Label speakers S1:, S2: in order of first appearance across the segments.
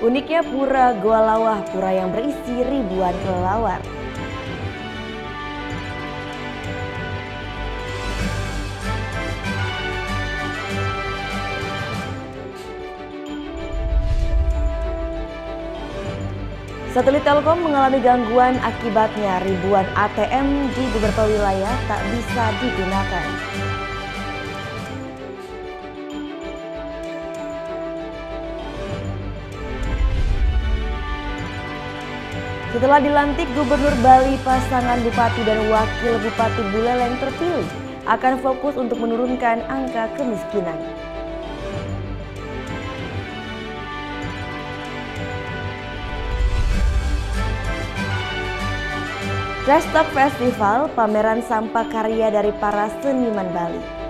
S1: Uniknya Pura Goa Lawah, pura yang berisi ribuan kelelawar. Satelit Telkom mengalami gangguan, akibatnya ribuan ATM di beberapa wilayah tak bisa digunakan. Setelah dilantik Gubernur Bali, pasangan Bupati dan Wakil Bupati Buleleng terpilih akan fokus untuk menurunkan angka kemiskinan. Trash Talk Festival, pameran sampah karya dari para seniman Bali.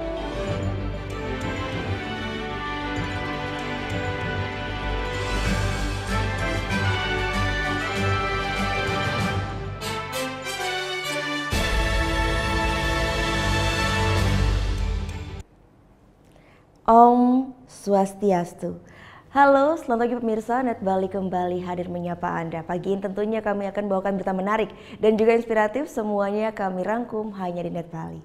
S1: Om Swastiastu. Halo, selamat pagi pemirsa, Net Bali kembali hadir menyapa Anda. Pagi ini tentunya kami akan bawakan berita menarik dan juga inspiratif, semuanya kami rangkum hanya di Net Bali.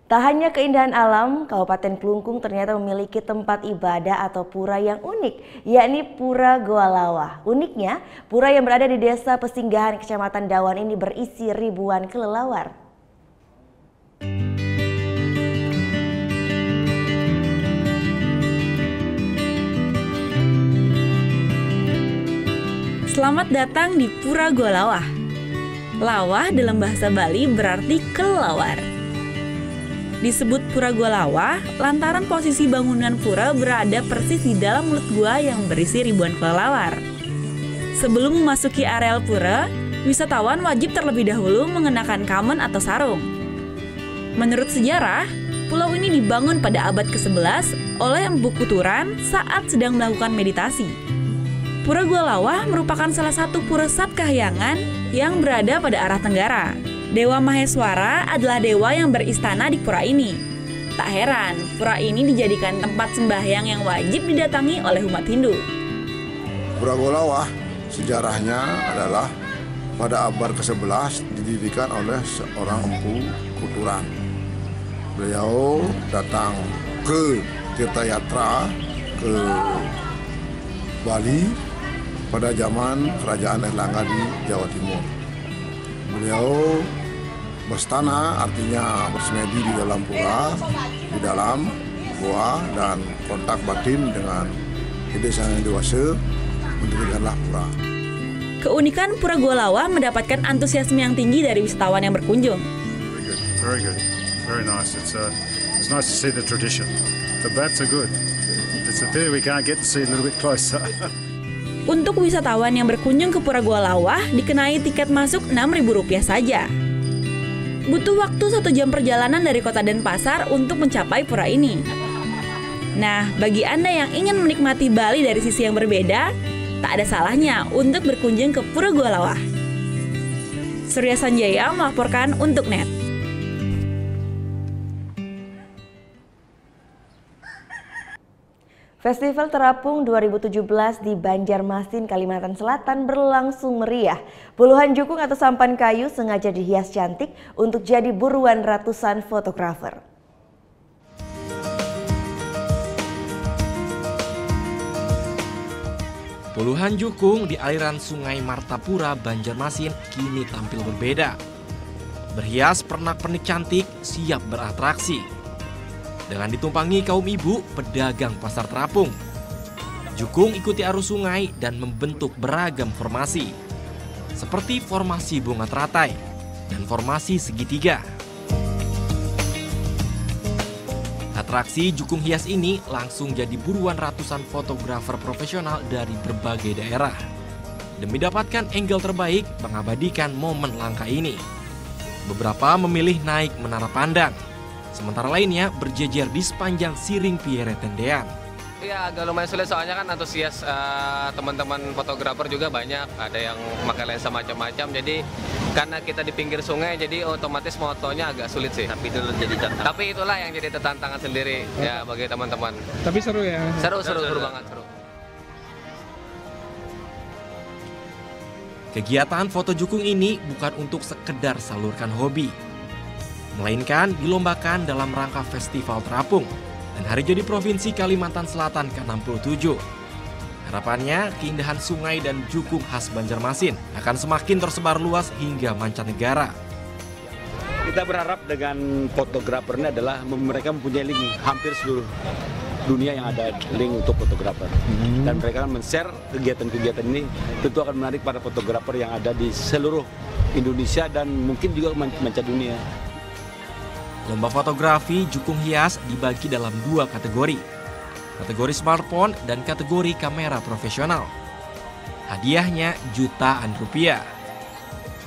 S1: Tak hanya keindahan alam, Kabupaten Klungkung ternyata memiliki tempat ibadah atau pura yang unik, yakni Pura Goa Lawah. Uniknya, pura yang berada di Desa Pesinggahan, Kecamatan Dawan ini berisi ribuan kelelawar.
S2: Selamat datang di Pura Goa Lawah. Lawah dalam bahasa Bali berarti kelelawar. Disebut Pura Goa Lawah lantaran posisi bangunan pura berada persis di dalam mulut gua yang berisi ribuan kelelawar. Sebelum memasuki areal pura, wisatawan wajib terlebih dahulu mengenakan kamen atau sarung. Menurut sejarah, pulau ini dibangun pada abad ke-11 oleh Empu Kuturan saat sedang melakukan meditasi. Pura Goa Lawah merupakan salah satu pura Sabkahyangan yang berada pada arah tenggara. Dewa Maheswara adalah dewa yang beristana di pura ini. Tak heran, pura ini dijadikan tempat sembahyang yang wajib didatangi oleh umat Hindu.
S3: Pura Goa Lawah sejarahnya adalah pada abad ke-11 didirikan oleh seorang Empu Kuturan. Beliau datang ke Tirtayatra ke Bali pada zaman Kerajaan Airlangga di Jawa Timur. Beliau berstana, artinya bersemedi di dalam pura, di dalam goa, dan kontak batin dengan Ide Sang Yang Dewasa, mendirikanlah pura.
S2: Keunikan Pura Goa Lawah mendapatkan antusiasme yang tinggi dari wisatawan yang berkunjung.
S4: Very good, very nice. It's nice to see the tradition. The bats are good. It's a pity we can't get to see a little bit closer.
S2: Untuk wisatawan yang berkunjung ke Pura Goa Lawah dikenai tiket masuk Rp6.000 saja. Butuh waktu 1 jam perjalanan dari kota Denpasar untuk mencapai pura ini. Nah, bagi Anda yang ingin menikmati Bali dari sisi yang berbeda, tak ada salahnya untuk berkunjung ke Pura Goa Lawah. Surya Sanjaya melaporkan untuk Net.
S1: Festival Terapung 2017 di Banjarmasin, Kalimantan Selatan berlangsung meriah. Puluhan jukung atau sampan kayu sengaja dihias cantik untuk jadi buruan ratusan fotografer.
S5: Puluhan jukung di aliran Sungai Martapura, Banjarmasin kini tampil berbeda. Berhias pernak-pernik cantik, siap beratraksi. Dengan ditumpangi kaum ibu pedagang pasar terapung. Jukung ikuti arus sungai dan membentuk beragam formasi. Seperti formasi bunga teratai dan formasi segitiga. Atraksi jukung hias ini langsung jadi buruan ratusan fotografer profesional dari berbagai daerah. Demi dapatkan angle terbaik mengabadikan momen langka ini. Beberapa memilih naik menara pandang. Sementara lainnya berjejer di sepanjang Siring Pierre Tendean.
S6: Ya agak lumayan sulit soalnya kan antusias teman-teman fotografer juga banyak. Ada yang pakai lensa macam-macam. Jadi karena kita di pinggir sungai jadi otomatis motonya agak sulit sih. Tapi itulah yang jadi tantangan sendiri ya bagi teman-teman.
S7: Tapi seru ya?
S6: Seru banget seru.
S5: Kegiatan foto jukung ini bukan untuk sekedar salurkan hobi, melainkan dilombakan dalam rangka Festival Terapung dan Hari Jadi Provinsi Kalimantan Selatan ke-67. Harapannya, keindahan sungai dan jukung khas Banjarmasin akan semakin tersebar luas hingga mancanegara.
S7: Kita berharap dengan fotografernya adalah mereka mempunyai link hampir seluruh dunia yang ada link untuk fotografer. Dan mereka akan men-share kegiatan-kegiatan ini tentu akan menarik para fotografer yang ada di seluruh Indonesia dan mungkin juga mancadunia.
S5: Lomba fotografi jukung hias dibagi dalam 2 kategori. Kategori smartphone dan kategori kamera profesional. Hadiahnya jutaan rupiah.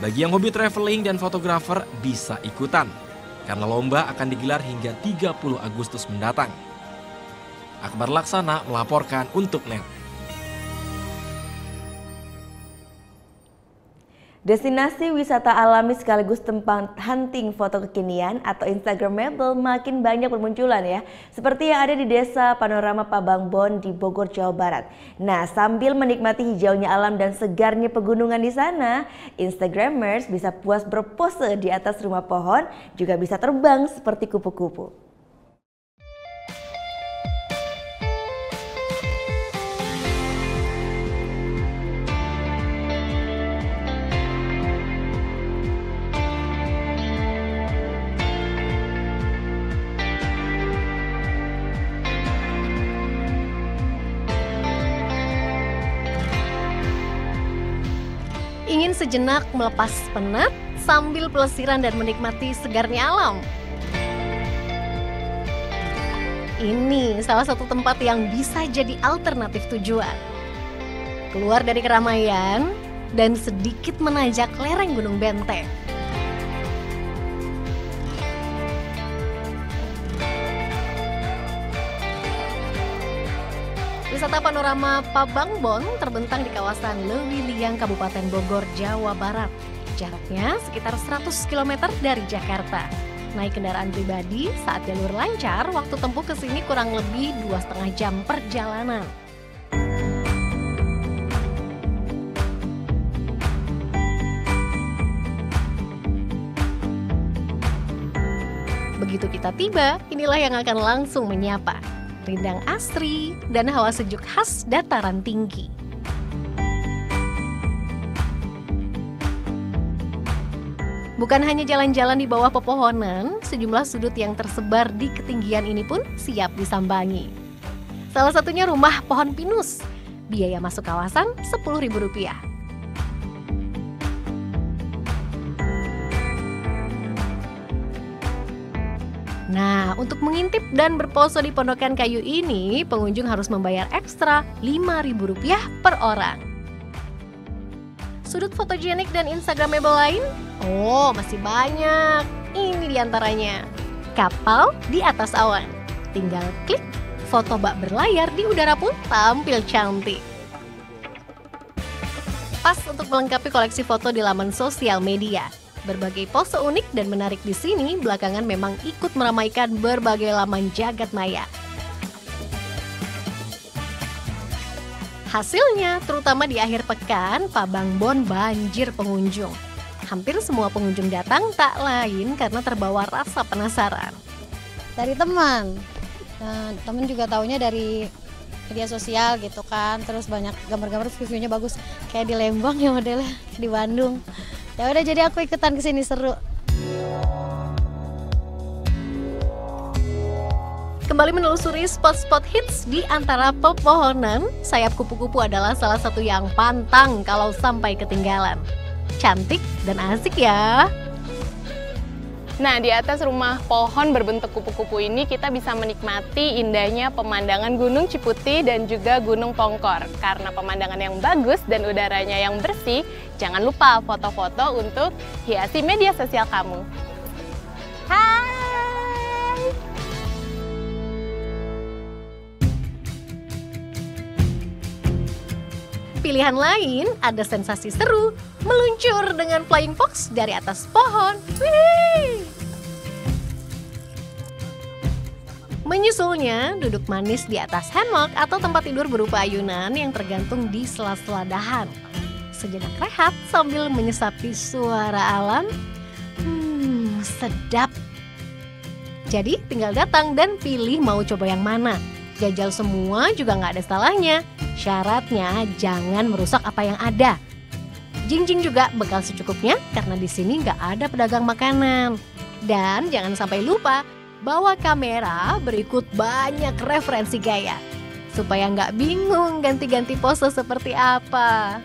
S5: Bagi yang hobi traveling dan fotografer bisa ikutan, karena lomba akan digelar hingga 30 Agustus mendatang. Akbar Laksana melaporkan untuk NET.
S1: Destinasi wisata alami sekaligus tempat hunting foto kekinian atau Instagramable makin banyak bermunculan ya. Seperti yang ada di Desa Panorama Pabangbon di Bogor, Jawa Barat. Nah, sambil menikmati hijaunya alam dan segarnya pegunungan di sana, Instagramers bisa puas berpose di atas rumah pohon, juga bisa terbang seperti kupu-kupu.
S8: Ingin sejenak melepas penat sambil pelesiran dan menikmati segarnya alam? Ini salah satu tempat yang bisa jadi alternatif tujuan. Keluar dari keramaian dan sedikit menanjak lereng Gunung Benteng. Wisata Panorama Pabangbon terbentang di kawasan Lewiliang, Kabupaten Bogor, Jawa Barat. Jaraknya sekitar 100 km dari Jakarta. Naik kendaraan pribadi saat jalur lancar, waktu tempuh ke sini kurang lebih 2,5 jam perjalanan. Begitu kita tiba, inilah yang akan langsung menyapa. Rindang asri, dan hawa sejuk khas dataran tinggi. Bukan hanya jalan-jalan di bawah pepohonan, sejumlah sudut yang tersebar di ketinggian ini pun siap disambangi. Salah satunya rumah pohon pinus. Biaya masuk kawasan Rp10.000. Nah, untuk mengintip dan berpose di pondokan kayu ini, pengunjung harus membayar ekstra Rp5.000 per orang. Sudut fotogenik dan Instagramable lain? Oh, masih banyak. Ini diantaranya. Kapal di atas awan. Tinggal klik, foto bak berlayar di udara pun tampil cantik. Pas untuk melengkapi koleksi foto di laman sosial media. Berbagai pose unik dan menarik di sini belakangan memang ikut meramaikan berbagai laman jagat maya. Hasilnya, terutama di akhir pekan, Pabangbon banjir pengunjung. Hampir semua pengunjung datang tak lain karena terbawa rasa penasaran.
S9: Dari teman, teman juga taunya dari media sosial gitu kan, terus banyak gambar-gambar view-nya bagus, kayak di Lembang ya modelnya, di Bandung. Ya udah, jadi aku ikutan ke sini, seru.
S8: Kembali menelusuri spot-spot hits di antara pepohonan, sayap kupu-kupu adalah salah satu yang pantang kalau sampai ketinggalan. Cantik dan asik ya.
S10: Nah, di atas rumah pohon berbentuk kupu-kupu ini kita bisa menikmati indahnya pemandangan Gunung Ciputi dan juga Gunung Pongkor. Karena pemandangan yang bagus dan udaranya yang bersih, jangan lupa foto-foto untuk hiasi media sosial kamu. Hai!
S8: Pilihan lain ada sensasi seru, meluncur dengan flying fox dari atas pohon. Wih! Menyusulnya, duduk manis di atas hammock atau tempat tidur berupa ayunan yang tergantung di sela-sela dahan. Sejenak rehat sambil menyesapi suara alam. Sedap. Jadi tinggal datang dan pilih mau coba yang mana. Jajal semua juga nggak ada salahnya. Syaratnya jangan merusak apa yang ada. Jingjing juga bekal secukupnya karena di sini nggak ada pedagang makanan. Dan jangan sampai lupa bawa kamera berikut banyak referensi gaya. Supaya nggak bingung ganti-ganti pose seperti apa.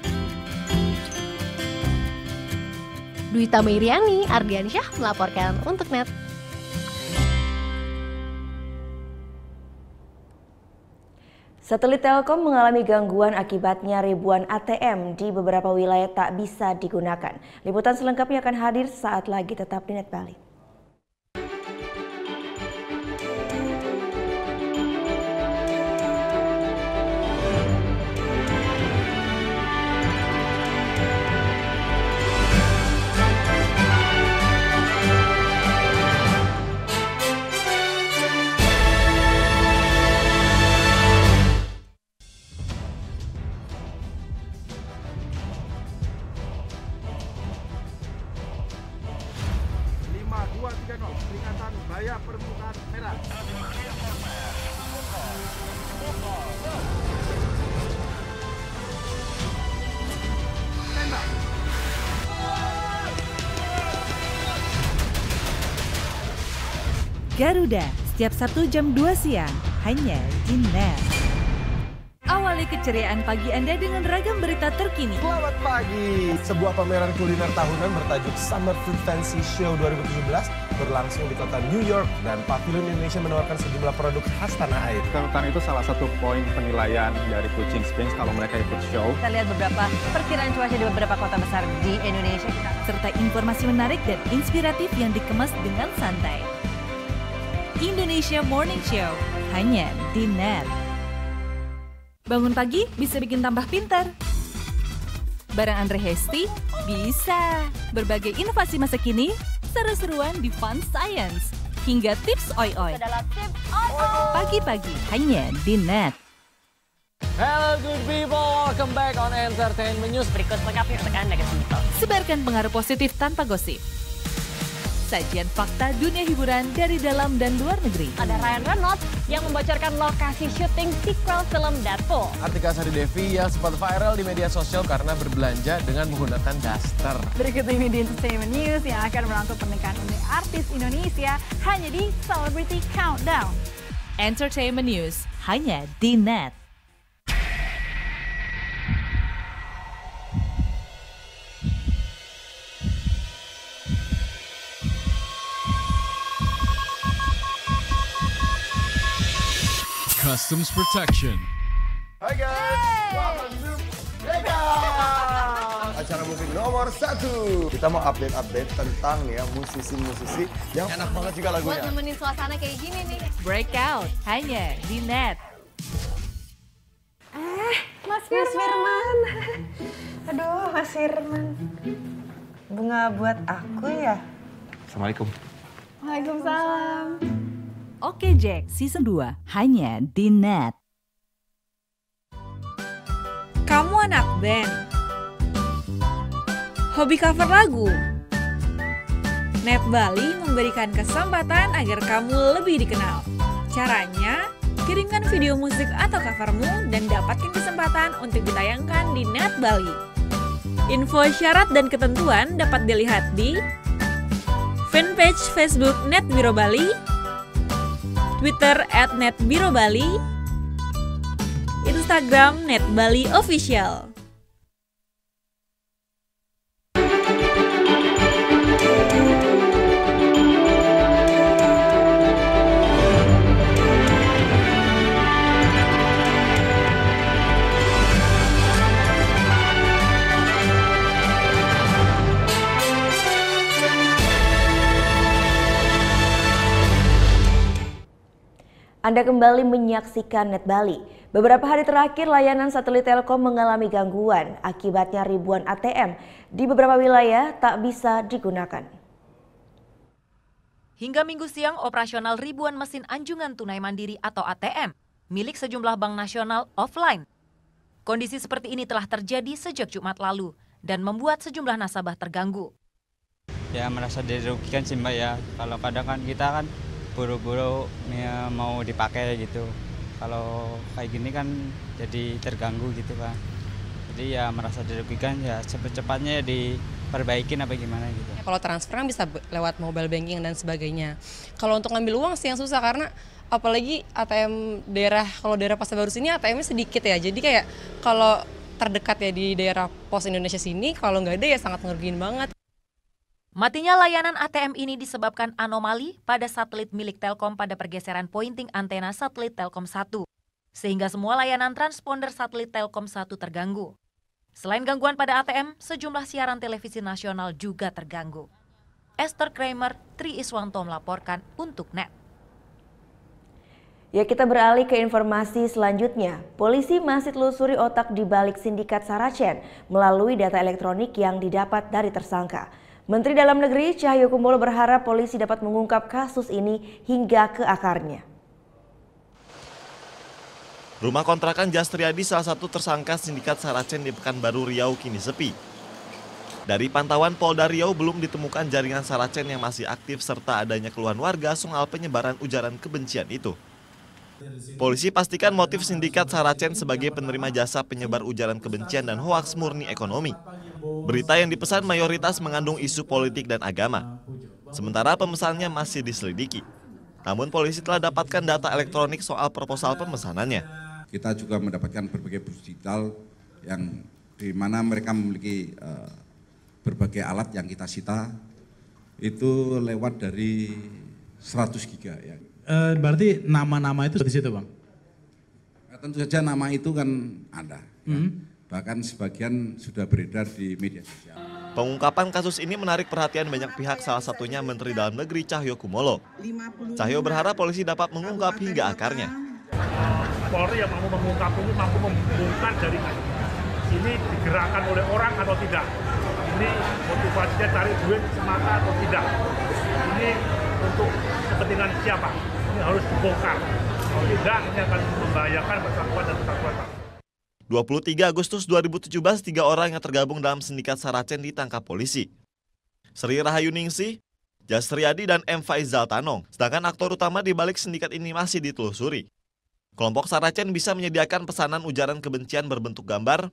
S8: Dwi Tamairiani, Ardiansyah melaporkan untuk NET.
S1: Satelit Telkom mengalami gangguan akibatnya ribuan ATM di beberapa wilayah tak bisa digunakan. Liputan selengkapnya akan hadir saat lagi, tetap di NET Bali.
S11: Peringatan bahaya permukaan merah.
S12: Garuda, setiap Sabtu jam 2 siang, hanya di NET. Awali keceriaan pagi Anda dengan ragam berita terkini.
S13: Selamat pagi. Sebuah pameran kuliner tahunan bertajuk Summer Food Fancy Show 2017 berlangsung di kota New York dan Pavilion Indonesia menawarkan sejumlah produk khas tanah air.
S14: Kerutan itu salah satu poin penilaian dari Kuching Springs kalau mereka ikut show.
S15: Kita lihat beberapa perkiraan cuaca di beberapa kota besar di Indonesia.
S12: Serta informasi menarik dan inspiratif yang dikemas dengan santai. Indonesia Morning Show, hanya di NET. Bangun pagi bisa bikin tambah pintar. Bareng Andre Hesti, bisa. Berbagai inovasi masa kini, seru-seruan di Fun Science. Hingga tips oi-oi. Pagi-pagi, hanya di NET.
S16: Hello good people, welcome back on Entertainment News.
S15: Berikut selengkapnya untuk Anda kesimpulan.
S12: Sebarkan pengaruh positif tanpa gosip. Sajian fakta dunia hiburan dari dalam dan luar negeri.
S15: Ada Ryan Reynolds yang membocorkan lokasi syuting sequel film Deadpool.
S17: Artika Sari Devi yang sempat viral di media sosial karena berbelanja dengan menggunakan daster.
S18: Berikut ini di Entertainment News yang akan merangkum pernikahan unik artis Indonesia hanya di Celebrity Countdown.
S12: Entertainment News, hanya di NET.
S19: Customs Protection.
S13: Hai guys, welcome to Mega acara musik nomor 1. Kita mau update tentang ya musisi-musisi yang enak banget juga lagunya.
S8: Buat nemenin suasana kayak gini nih.
S12: Breakout, hanya di NET.
S18: Mas Firman. Aduh, Mas Firman. Bunga buat aku ya?
S17: Assalamualaikum.
S18: Waalaikumsalam.
S12: Oke Jack, season 2, hanya di NET.
S2: Kamu anak band? Hobi cover lagu? NET Bali memberikan kesempatan agar kamu lebih dikenal. Caranya, kirimkan video musik atau covermu dan dapatkan kesempatan untuk ditayangkan di NET Bali. Info syarat dan ketentuan dapat dilihat di fanpage Facebook NET Biro Bali, Twitter @netbirobali, Instagram NET Bali Official.
S1: Anda kembali menyaksikan NET Bali. Beberapa hari terakhir layanan satelit Telkom mengalami gangguan. Akibatnya ribuan ATM di beberapa wilayah tak bisa digunakan.
S20: Hingga Minggu siang, operasional ribuan mesin anjungan tunai mandiri atau ATM milik sejumlah bank nasional offline. Kondisi seperti ini telah terjadi sejak Jumat lalu dan membuat sejumlah nasabah terganggu.
S19: Ya merasa dirugikan sih Mbak ya, kalau kadang kan kita kan buru-buru ya, mau dipakai gitu. Kalau kayak gini kan jadi terganggu gitu Pak. Jadi ya merasa dirugikan ya cepet-cepatnya diperbaikin apa gimana gitu.
S21: Kalau transfer kan bisa lewat mobile banking dan sebagainya. Kalau untuk ngambil uang sih yang susah karena apalagi ATM daerah, kalau daerah Pasar Baru sini ATM-nya sedikit ya. Jadi kayak kalau terdekat ya di daerah Pos Indonesia sini, kalau nggak ada ya sangat ngerugiin banget.
S20: Matinya layanan ATM ini disebabkan anomali pada satelit milik Telkom pada pergeseran pointing antena satelit Telkom 1. Sehingga semua layanan transponder satelit Telkom 1 terganggu. Selain gangguan pada ATM, sejumlah siaran televisi nasional juga terganggu. Esther Kramer, Tri Iswanto melaporkan untuk NET.
S1: Ya, kita beralih ke informasi selanjutnya. Polisi masih telusuri otak di balik sindikat Saracen melalui data elektronik yang didapat dari tersangka. Menteri Dalam Negeri Cahyokumolo berharap polisi dapat mengungkap kasus ini hingga ke akarnya.
S22: Rumah kontrakan Jastriadi, salah satu tersangka sindikat Saracen di Pekanbaru Riau, kini sepi. Dari pantauan Polda Riau belum ditemukan jaringan Saracen yang masih aktif serta adanya keluhan warga soal penyebaran ujaran kebencian itu. Polisi pastikan motif sindikat Saracen sebagai penerima jasa penyebar ujaran kebencian dan hoaks murni ekonomi. Berita yang dipesan mayoritas mengandung isu politik dan agama. Sementara pemesannya masih diselidiki. Namun polisi telah dapatkan data elektronik soal proposal pemesanannya.
S23: Kita juga mendapatkan berbagai bukti digital yang di mana mereka memiliki berbagai alat yang kita sita. Itu lewat dari 100 giga ya.
S24: Berarti nama-nama itu di situ Bang?
S23: Tentu saja nama itu kan ada. Ya. Bahkan sebagian sudah beredar di media sosial.
S22: Pengungkapan kasus ini menarik perhatian banyak pihak, salah satunya Menteri Dalam Negeri Cahyokumolo. Cahyo berharap polisi dapat mengungkap hingga akarnya.
S11: Polri yang mampu mengungkap ini mampu membongkar jaringan. Ini digerakkan oleh orang atau tidak. Ini motivasinya cari duit semata atau tidak. Ini untuk kepentingan siapa? Ini harus dibongkar. Kalau tidak, ini akan membahayakan persatuan dan kesatuan.
S22: 23 Agustus 2017, 3 orang yang tergabung dalam sindikat Saracen ditangkap polisi. Sri Rahayu Ningsih, Jastriadi, dan M. Faizal Tanong. Sedangkan aktor utama di balik sindikat ini masih ditelusuri. Kelompok Saracen bisa menyediakan pesanan ujaran kebencian berbentuk gambar,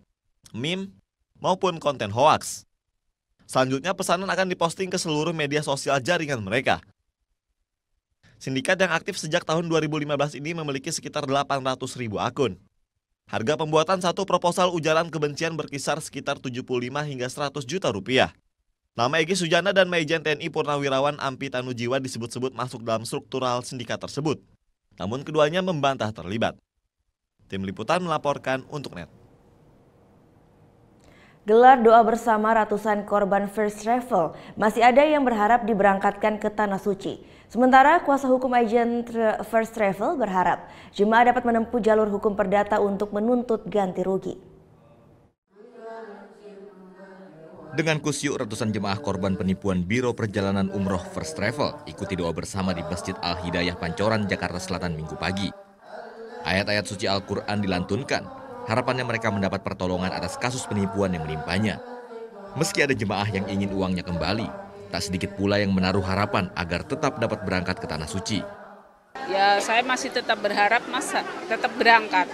S22: meme, maupun konten hoaks. Selanjutnya pesanan akan diposting ke seluruh media sosial jaringan mereka. Sindikat yang aktif sejak tahun 2015 ini memiliki sekitar 800.000 akun. Harga pembuatan satu proposal ujaran kebencian berkisar sekitar 75 hingga 100 juta rupiah. Nama Egy Sujana dan Maijen TNI Purnawirawan Ampi Tanujiwa disebut-sebut masuk dalam struktural sindikat tersebut. Namun keduanya membantah terlibat. Tim Liputan melaporkan untuk NET.
S1: Gelar doa bersama ratusan korban first travel, masih ada yang berharap diberangkatkan ke Tanah Suci. Sementara kuasa hukum agen first travel berharap jemaah dapat menempuh jalur hukum perdata untuk menuntut ganti rugi.
S25: Dengan kusyuk ratusan jemaah korban penipuan Biro Perjalanan Umroh First Travel ikuti doa bersama di Masjid Al-Hidayah Pancoran, Jakarta Selatan Minggu pagi. Ayat-ayat suci Al-Quran dilantunkan, harapannya mereka mendapat pertolongan atas kasus penipuan yang menimpanya. Meski ada jemaah yang ingin uangnya kembali, tak sedikit pula yang menaruh harapan agar tetap dapat berangkat ke Tanah Suci.
S26: Ya, saya masih tetap berharap tetap berangkat.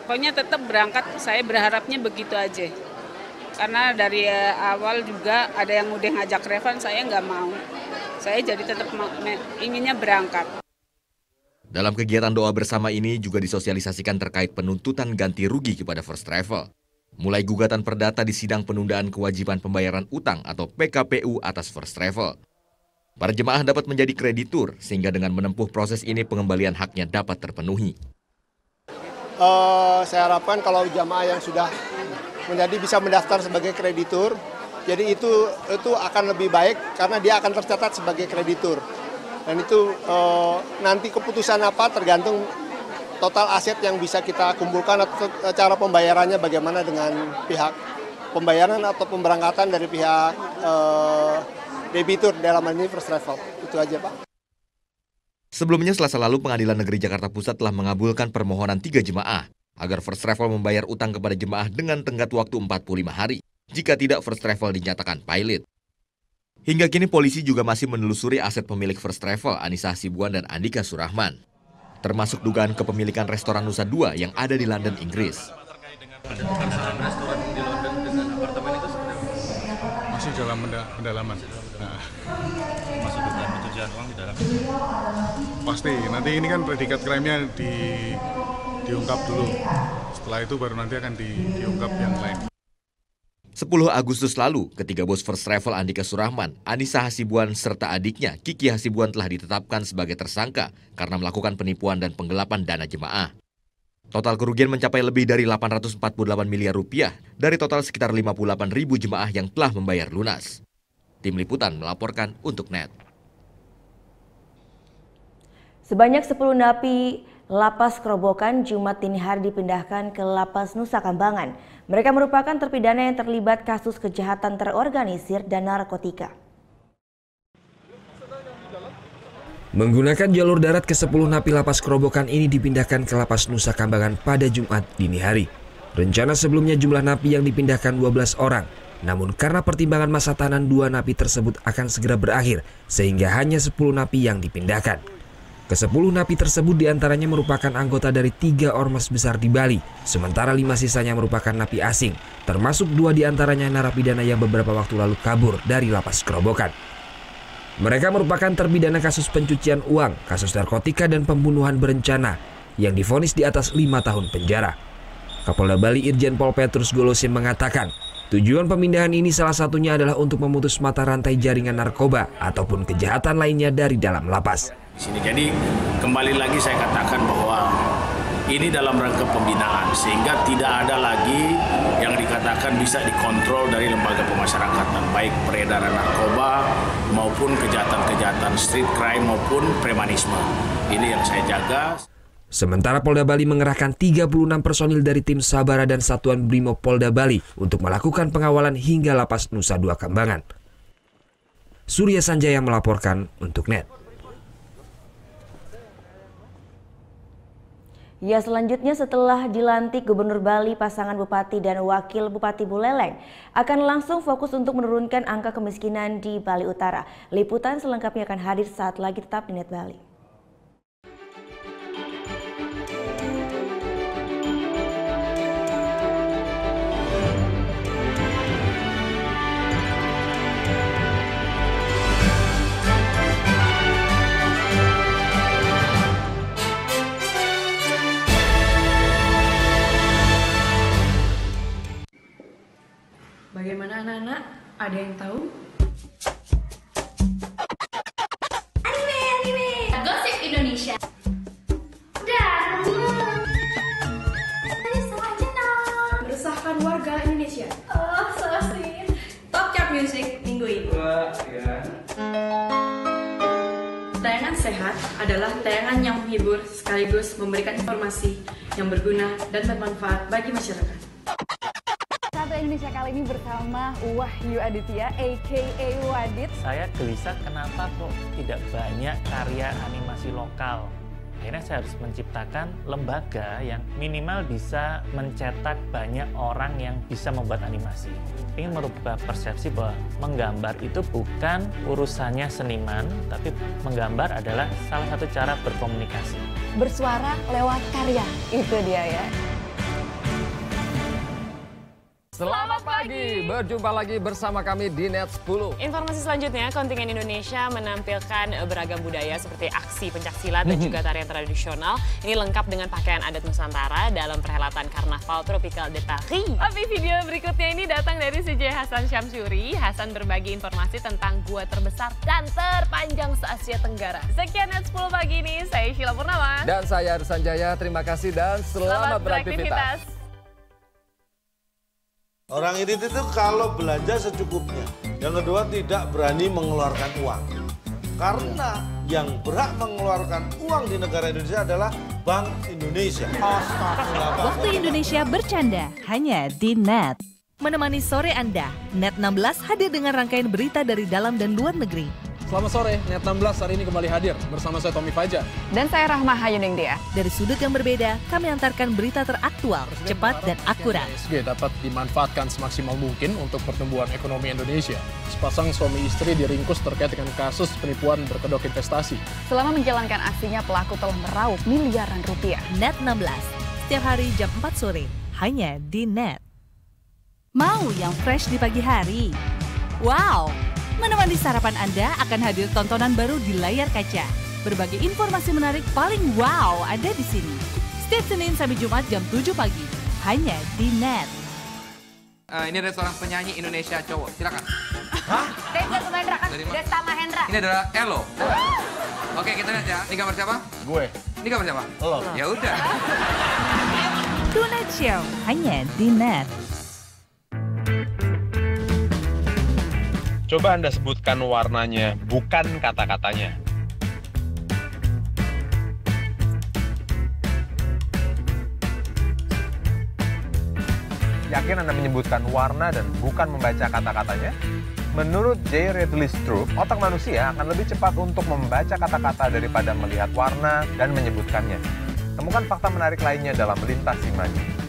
S26: Pokoknya tetap berangkat, saya berharapnya begitu aja. Karena dari awal juga ada yang udah ngajak Revan, saya nggak mau. Saya jadi tetap inginnya berangkat.
S25: Dalam kegiatan doa bersama ini juga disosialisasikan terkait penuntutan ganti rugi kepada First Travel. Mulai gugatan perdata di sidang penundaan kewajiban pembayaran utang atau PKPU atas First Travel. Para jemaah dapat menjadi kreditur sehingga dengan menempuh proses ini pengembalian haknya dapat terpenuhi.
S27: Saya harapkan kalau jemaah yang sudah bisa mendaftar sebagai kreditur, jadi itu akan lebih baik karena dia akan tercatat sebagai kreditur. Dan itu nanti keputusan apa tergantung total aset yang bisa kita kumpulkan atau cara pembayarannya bagaimana dengan pihak pembayaran atau pemberangkatan dari pihak debitur dalam hal ini First Travel. Itu aja Pak.
S25: Sebelumnya Selasa lalu Pengadilan Negeri Jakarta Pusat telah mengabulkan permohonan 3 jemaah agar First Travel membayar utang kepada jemaah dengan tenggat waktu 45 hari. Jika tidak, First Travel dinyatakan pilot. Hingga kini polisi juga masih menelusuri aset pemilik First Travel, Anissa Hasibuan dan Andika Surahman. Termasuk dugaan kepemilikan restoran Nusa Dua yang ada di London, Inggris.
S14: Restoran di London dengan apartemen itu masih dalam pendalaman. Nah,
S3: masih dugaan pencucian uang di dalam.
S14: Pasti, nanti ini kan predikat krimnya diungkap dulu. Setelah itu baru nanti akan diungkap yang lain.
S25: 10 Agustus lalu, ketiga bos First Travel Andika Surahman, Anissa Hasibuan serta adiknya Kiki Hasibuan telah ditetapkan sebagai tersangka karena melakukan penipuan dan penggelapan dana jemaah. Total kerugian mencapai lebih dari 848 miliar rupiah dari total sekitar 58.000 jemaah yang telah membayar lunas. Tim Liputan melaporkan untuk NET.
S1: Sebanyak 10 napi Lapas Kerobokan Jumat dini hari dipindahkan ke Lapas Nusa Kambangan. Mereka merupakan terpidana yang terlibat kasus kejahatan terorganisir dan narkotika.
S4: Menggunakan jalur darat, ke-10 napi Lapas Kerobokan ini dipindahkan ke Lapas Nusa Kambangan pada Jumat dini hari. Rencana sebelumnya jumlah napi yang dipindahkan 12 orang. Namun karena pertimbangan masa tahanan 2 napi tersebut akan segera berakhir, sehingga hanya 10 napi yang dipindahkan. Ke-10 napi tersebut diantaranya merupakan anggota dari 3 ormas besar di Bali, sementara 5 sisanya merupakan napi asing, termasuk 2 diantaranya narapidana yang beberapa waktu lalu kabur dari Lapas Kerobokan. Mereka merupakan terpidana kasus pencucian uang, kasus narkotika dan pembunuhan berencana yang divonis di atas 5 tahun penjara. Kapolda Bali Irjen Pol Petrus Golosin mengatakan, tujuan pemindahan ini salah satunya adalah untuk memutus mata rantai jaringan narkoba ataupun kejahatan lainnya dari dalam lapas.
S5: Jadi kembali lagi saya katakan bahwa ini dalam rangka pembinaan sehingga tidak ada lagi yang dikatakan bisa dikontrol dari lembaga pemasyarakatan, baik peredaran narkoba maupun kejahatan-kejahatan street crime maupun premanisme. Ini yang saya jaga.
S4: Sementara Polda Bali mengerahkan 36 personil dari tim Sabara dan Satuan Brimob Polda Bali untuk melakukan pengawalan hingga Lapas Nusa Dua Kambangan. Surya Sanjaya melaporkan untuk NET.
S1: Ya, selanjutnya setelah dilantik Gubernur Bali, pasangan Bupati dan Wakil Bupati Buleleng akan langsung fokus untuk menurunkan angka kemiskinan di Bali Utara. Liputan selengkapnya akan hadir saat lagi, tetap di NET Bali.
S6: Bagaimana anak-anak? Ada yang tahu?
S7: Anime! Gosip Indonesia.
S6: Meresahkan warga Indonesia.
S7: Oh, so sweet.
S6: Top chart music minggu ini. Tayangan sehat adalah tayangan yang menghibur sekaligus memberikan informasi yang berguna dan bermanfaat bagi masyarakat.
S18: Indonesia kali ini bersama Wahyu Aditya aka Wadit.
S9: Saya gelisah kenapa kok tidak banyak karya animasi lokal. Akhirnya saya harus menciptakan lembaga yang minimal bisa mencetak banyak orang yang bisa membuat animasi. Ingin merubah persepsi bahwa menggambar itu bukan urusannya seniman, tapi menggambar adalah salah satu cara berkomunikasi.
S18: Bersuara lewat karya, itu dia ya.
S17: Selamat pagi, berjumpa lagi bersama kami di NET 10.
S15: Informasi selanjutnya, kontingen Indonesia menampilkan beragam budaya seperti aksi pencaksilat dan juga tarian tradisional. Ini lengkap dengan pakaian adat Nusantara dalam perhelatan Karnaval Tropical de Paris. Tapi video berikutnya ini datang dari CJ Hasan Syamsuri. Hasan berbagi informasi tentang gua terbesar dan terpanjang se-Asia Tenggara. Sekian NET 10 pagi ini, saya Sheila Purnama.
S17: Dan saya Arsan Jaya, terima kasih dan selamat beraktivitas.
S10: Orang ini itu kalau belanja secukupnya. Yang kedua, tidak berani mengeluarkan uang. Karena yang berhak mengeluarkan uang di negara Indonesia adalah Bank Indonesia.
S12: Waktu Indonesia bercanda hanya di NET. Menemani sore Anda, NET 16 hadir dengan rangkaian berita dari dalam dan luar negeri.
S17: Selamat sore, Net 16 hari ini kembali hadir bersama saya Tommy Fajar.
S2: Dan saya Rahma Hayuningdia.
S12: Dari sudut yang berbeda, kami antarkan berita teraktual, cepat dan akurat.
S17: ISG dapat dimanfaatkan semaksimal mungkin untuk pertumbuhan ekonomi Indonesia. Sepasang suami istri diringkus terkait dengan kasus penipuan berkedok investasi.
S2: Selama menjalankan aksinya, pelaku telah meraup miliaran rupiah.
S12: Net 16, setiap hari jam 4 sore, hanya di Net. Mau yang fresh di pagi hari? Wow! Menemani sarapan Anda akan hadir tontonan baru di layar kaca. Berbagai informasi menarik paling wow ada di sini. Setiap Senin sampai Jumat jam 7 pagi, hanya di Net.
S8: Ini ada seorang penyanyi Indonesia cowok, silakan.
S2: Hah? Desta Mahendra kan? Desta Mahendra.
S8: Ini adalah Elo. Oke, kita lihat ya. Ini gambar siapa?
S10: Gue.
S8: Ini gambar siapa?
S10: Lo.
S8: Ya udah.
S12: Tonight Show, hanya di Net.
S13: Coba Anda sebutkan warnanya, bukan kata-katanya. Yakin Anda menyebutkan warna dan bukan membaca kata-katanya? Menurut J. Ridley Stroop, otak manusia akan lebih cepat untuk membaca kata-kata daripada melihat warna dan menyebutkannya. Temukan fakta menarik lainnya dalam Lintas Imaji.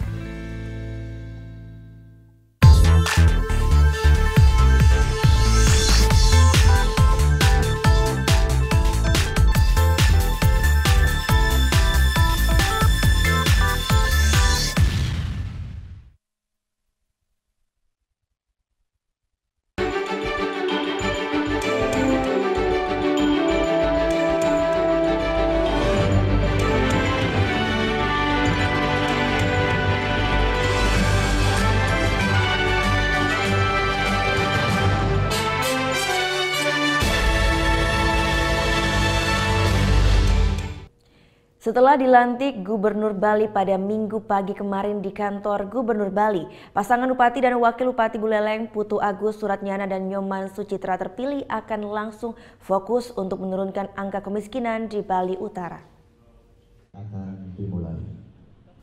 S1: Setelah dilantik Gubernur Bali pada Minggu pagi kemarin di kantor Gubernur Bali, pasangan Bupati dan Wakil Bupati Buleleng Putu Agus Suratnyana dan Nyoman Sucitra terpilih akan langsung fokus untuk menurunkan angka kemiskinan di Bali Utara.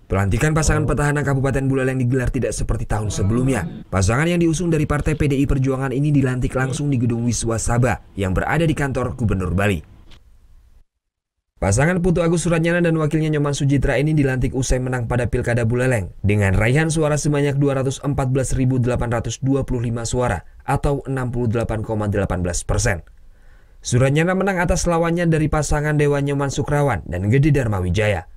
S4: Pelantikan pasangan petahana Kabupaten Buleleng digelar tidak seperti tahun sebelumnya. Pasangan yang diusung dari Partai PDI Perjuangan ini dilantik langsung di Gedung Wiswa Sabha yang berada di kantor Gubernur Bali. Pasangan Putu Agus Suratnyana dan wakilnya Nyoman Sucitra ini dilantik usai menang pada Pilkada Buleleng dengan raihan suara sebanyak 214.825 suara atau 68,18%. Suratnyana menang atas lawannya dari pasangan Dewan Nyoman Sukrawan dan Gede Dharma Wijaya.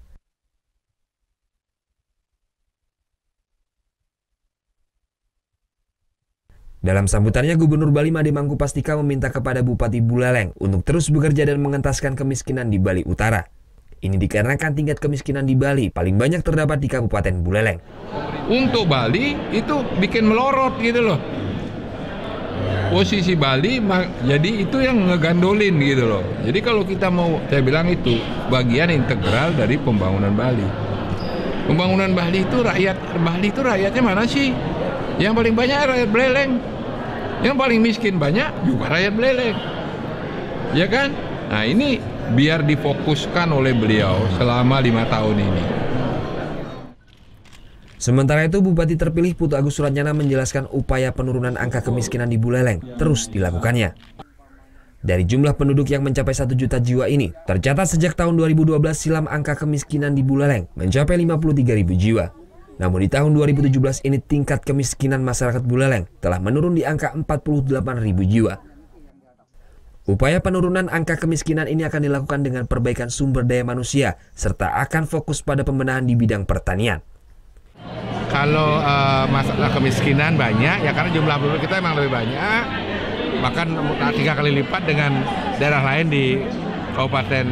S4: Dalam sambutannya, Gubernur Bali Made Mangkupastika meminta kepada Bupati Buleleng untuk terus bekerja dan mengentaskan kemiskinan di Bali Utara. Ini dikarenakan tingkat kemiskinan di Bali paling banyak terdapat di Kabupaten Buleleng.
S16: Untuk Bali itu bikin melorot gitu loh. Posisi Bali, jadi itu yang ngegandolin gitu loh. Jadi kalau kita mau, saya bilang itu bagian integral dari pembangunan Bali. Pembangunan Bali itu rakyatnya mana sih? Yang paling banyak rakyat Buleleng. Yang paling miskin banyak juga rakyat Buleleng. Ya kan? Nah ini biar difokuskan oleh beliau selama 5 tahun ini.
S4: Sementara itu, Bupati terpilih Putu Agus Suratnyana menjelaskan upaya penurunan angka kemiskinan di Buleleng terus dilakukannya. Dari jumlah penduduk yang mencapai 1 juta jiwa ini, tercatat sejak tahun 2012 silam angka kemiskinan di Buleleng mencapai 53.000 jiwa. Namun di tahun 2017 ini tingkat kemiskinan masyarakat Buleleng telah menurun di angka 48.000 jiwa. Upaya penurunan angka kemiskinan ini akan dilakukan dengan perbaikan sumber daya manusia serta akan fokus pada pembenahan di bidang pertanian.
S16: Kalau masalah kemiskinan banyak, ya karena jumlah penduduk kita emang lebih banyak, bahkan 3 kali lipat dengan daerah lain di kabupaten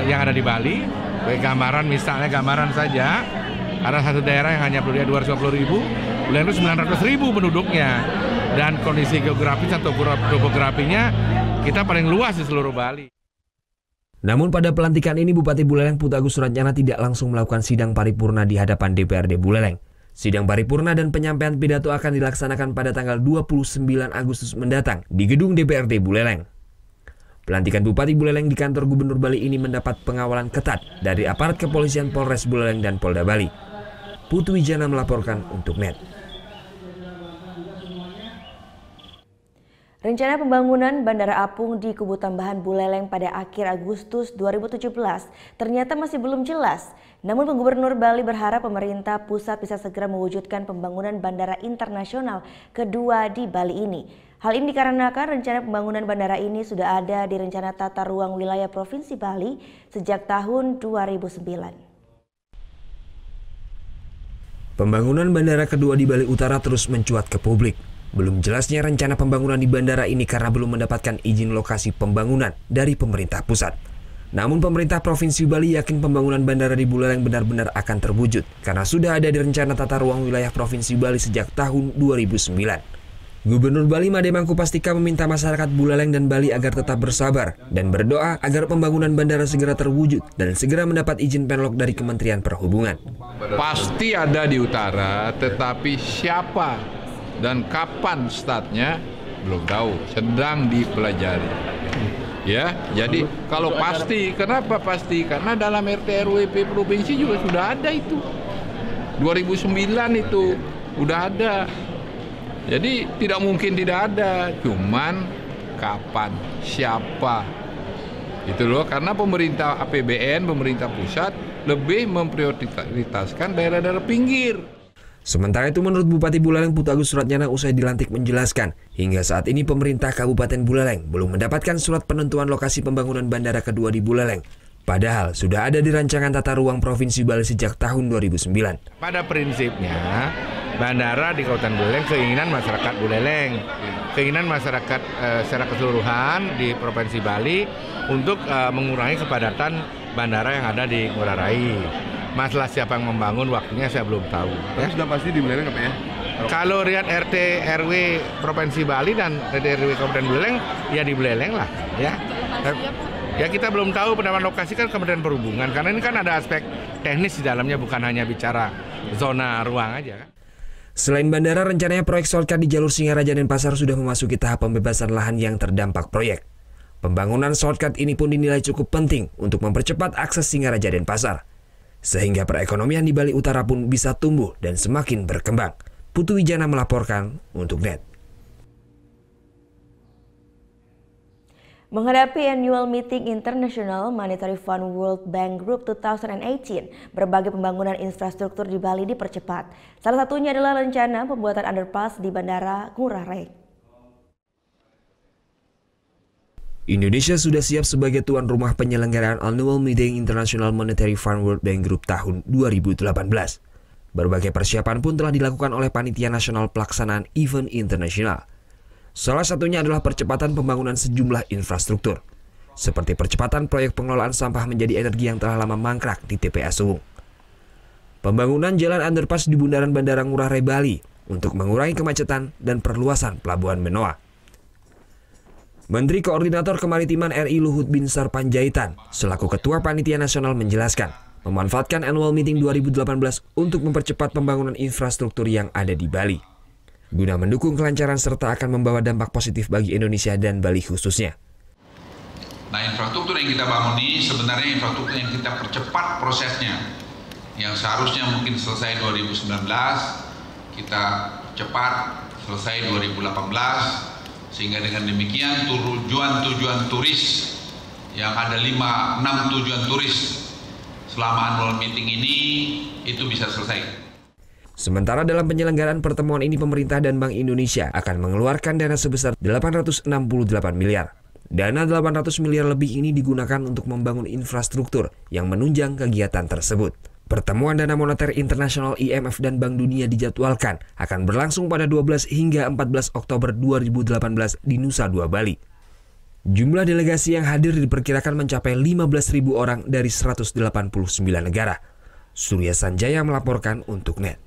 S16: yang ada di Bali. Gambaran misalnya, gambaran saja, ada satu daerah yang hanya penduduknya 250.000, Buleleng itu 900.000 penduduknya. Dan kondisi geografis atau topografinya kita paling luas di seluruh Bali.
S4: Namun pada pelantikan ini Bupati Buleleng Putu Agus Suratnyana tidak langsung melakukan sidang paripurna di hadapan DPRD Buleleng. Sidang paripurna dan penyampaian pidato akan dilaksanakan pada tanggal 29 Agustus mendatang di gedung DPRD Buleleng. Pelantikan Bupati Buleleng di kantor Gubernur Bali ini mendapat pengawalan ketat dari aparat kepolisian Polres Buleleng dan Polda Bali. Putu Wijana melaporkan untuk NET.
S1: Rencana pembangunan Bandara Apung di Kubu Tambahan Buleleng pada akhir Agustus 2017 ternyata masih belum jelas. Namun Gubernur Bali berharap pemerintah pusat bisa segera mewujudkan pembangunan bandara internasional kedua di Bali ini. Hal ini dikarenakan rencana pembangunan bandara ini sudah ada di Rencana Tata Ruang Wilayah Provinsi Bali sejak tahun 2009.
S4: Pembangunan bandara kedua di Bali Utara terus mencuat ke publik. Belum jelasnya rencana pembangunan di bandara ini karena belum mendapatkan izin lokasi pembangunan dari pemerintah pusat. Namun pemerintah Provinsi Bali yakin pembangunan bandara di Buleleng benar-benar akan terwujud karena sudah ada di Rencana Tata Ruang Wilayah Provinsi Bali sejak tahun 2009. Gubernur Bali Made Mangkupastika meminta masyarakat Buleleng dan Bali agar tetap bersabar dan berdoa agar pembangunan bandara segera terwujud dan segera mendapat izin penlok dari Kementerian Perhubungan.
S16: Pasti ada di utara, tetapi siapa dan kapan startnya belum tahu, sedang dipelajari. Ya, jadi kalau pasti, kenapa pasti? Karena dalam RT RWP provinsi juga sudah ada itu. 2009 itu udah ada. Jadi tidak mungkin tidak ada, cuman kapan, siapa. Itu loh, karena pemerintah APBN, pemerintah pusat lebih memprioritaskan daerah-daerah pinggir.
S4: Sementara itu menurut Bupati Buleleng Putu Agus Suratnyana usai dilantik menjelaskan, hingga saat ini pemerintah Kabupaten Buleleng belum mendapatkan surat penentuan lokasi pembangunan bandara kedua di Buleleng. Padahal sudah ada di Rancangan Tata Ruang Provinsi Bali sejak tahun 2009.
S16: Pada prinsipnya, bandara di Kabupaten Buleleng keinginan masyarakat Buleleng, keinginan masyarakat secara keseluruhan di Provinsi Bali untuk mengurangi kepadatan bandara yang ada di Ngurah Rai. Masalah siapa yang membangun waktunya saya belum tahu.
S11: Tapi sudah pasti di Buleleng apa ya?
S16: Kalau lihat RT RW Provinsi Bali dan RT RW Kabupaten Buleleng, ya di Buleleng lah, ya. Ya kita belum tahu pendapat lokasi kan Kementerian Perhubungan karena ini kan ada aspek teknis di dalamnya, bukan hanya bicara zona ruang aja kan.
S4: Selain bandara, rencananya proyek shortcut di jalur Singaraja dan Pasar sudah memasuki tahap pembebasan lahan yang terdampak proyek. Pembangunan shortcut ini pun dinilai cukup penting untuk mempercepat akses Singaraja dan Pasar. Sehingga perekonomian di Bali Utara pun bisa tumbuh dan semakin berkembang. Putu Wijana melaporkan untuk NET.
S1: Menghadapi Annual Meeting International Monetary Fund World Bank Group 2018, berbagai pembangunan infrastruktur di Bali dipercepat. Salah satunya adalah rencana pembuatan underpass di Bandara Ngurah Rai.
S4: Indonesia sudah siap sebagai tuan rumah penyelenggaraan Annual Meeting International Monetary Fund World Bank Group tahun 2018. Berbagai persiapan pun telah dilakukan oleh Panitia Nasional Pelaksanaan Event Internasional. Salah satunya adalah percepatan pembangunan sejumlah infrastruktur, seperti percepatan proyek pengelolaan sampah menjadi energi yang telah lama mangkrak di TPA Suwung. Pembangunan jalan underpass di bundaran Bandara Ngurah Rai Bali untuk mengurangi kemacetan dan perluasan Pelabuhan Benoa. Menteri Koordinator Kemaritiman RI Luhut Binsar Panjaitan selaku Ketua Panitia Nasional menjelaskan, memanfaatkan Annual Meeting 2018 untuk mempercepat pembangunan infrastruktur yang ada di Bali, guna mendukung kelancaran serta akan membawa dampak positif bagi Indonesia dan Bali khususnya.
S19: Nah, infrastruktur yang kita bangun ini sebenarnya infrastruktur yang kita percepat prosesnya. Yang seharusnya mungkin selesai 2019, kita cepat selesai 2018. Sehingga dengan demikian tujuan-tujuan turis yang ada 5-6 tujuan turis selama annual meeting ini itu bisa selesai.
S4: Sementara dalam penyelenggaraan pertemuan ini pemerintah dan Bank Indonesia akan mengeluarkan dana sebesar 868 miliar. Dana 800 miliar lebih ini digunakan untuk membangun infrastruktur yang menunjang kegiatan tersebut. Pertemuan Dana Moneter Internasional IMF dan Bank Dunia dijadwalkan akan berlangsung pada 12 hingga 14 Oktober 2018 di Nusa Dua Bali. Jumlah delegasi yang hadir diperkirakan mencapai 15.000 orang dari 189 negara. Surya Sanjaya melaporkan untuk NET.